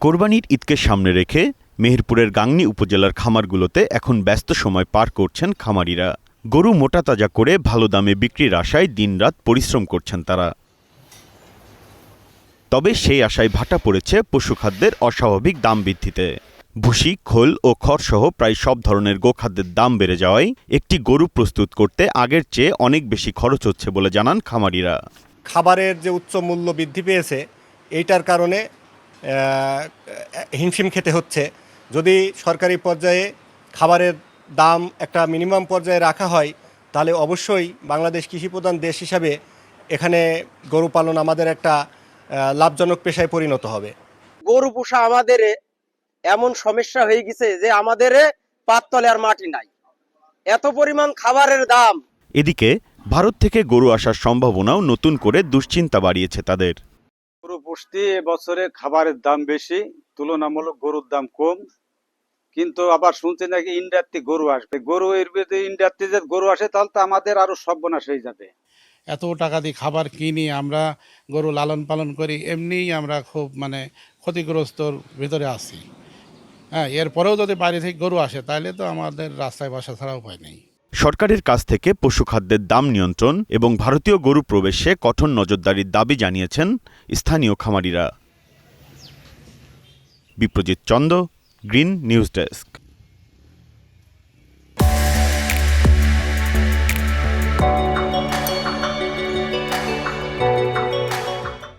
কোরবানির ঈদকে সামনে রেখে মেহেরপুরের গাংনী উপজেলার খামারগুলোতে এখন ব্যস্ত সময় পার করছেন খামারিরা। গরু মোটা তাজা করে ভালো দামে বিক্রির আশায় দিনরাত পরিশ্রম করছেন তারা। তবে সেই আশায় ভাটা পড়েছে পশুখাদ্যের অস্বাভাবিক দাম বৃদ্ধিতে। ভুসি, খোল ও খড়সহ প্রায় সব ধরনের গোখাদ্যের দাম বেড়ে যাওয়ায় একটি গরু প্রস্তুত করতে আগের চেয়ে অনেক বেশি খরচ হচ্ছে বলে জানান খামারিরা। খাবারের যে উচ্চ মূল্য বৃদ্ধি পেয়েছে এইটার কারণে হিমশিম খেতে হচ্ছে। যদি সরকারি পর্যায়ে খাবারের দাম একটা মিনিমাম পর্যায়ে রাখা হয় তাহলে অবশ্যই বাংলাদেশ কৃষিপ্রধান দেশ হিসাবে এখানে গরু পালন আমাদের একটা লাভজনক পেশায় পরিণত হবে। গরু পোষা আমাদের এমন সমস্যা হয়ে গেছে যে আমাদের পাততলে আর মাটি নাই, এত পরিমাণ খাবারের দাম। এদিকে ভারত থেকে গরু আসার সম্ভাবনাও নতুন করে দুশ্চিন্তা বাড়িয়েছে তাদের। গরু পুষতে এবছরে খাবারের দাম বেশি, তুলনামূলক গরুর দাম কম। কিন্তু আবার শুনছি নাকি ইন্ডিয়াতে গরু আসবে। গরু এর ভিতরে ইন্ডিয়াতে যে গরু আসে তাহলে তো আমাদের আরো সর্বনাশ হয়ে যাবে। এত টাকা দিয়ে খাবার কিনি, আমরা গরু লালন পালন করি, এমনিই আমরা খুব ক্ষতিগ্রস্তর ভিতরে আছি। হ্যাঁ, এরপরেও যদি বাইরে থেকে গরু আসে তাহলে তো আমাদের রাস্তায় বসা ছাড়া উপায় নেই। সরকারের কাছ থেকে পশুখাদ্যের দাম নিয়ন্ত্রণ এবং ভারতীয় গরু প্রবেশে কঠোর নজরদারির দাবি জানিয়েছেন স্থানীয় খামারিরা। Biprajit Chanda, green news desk.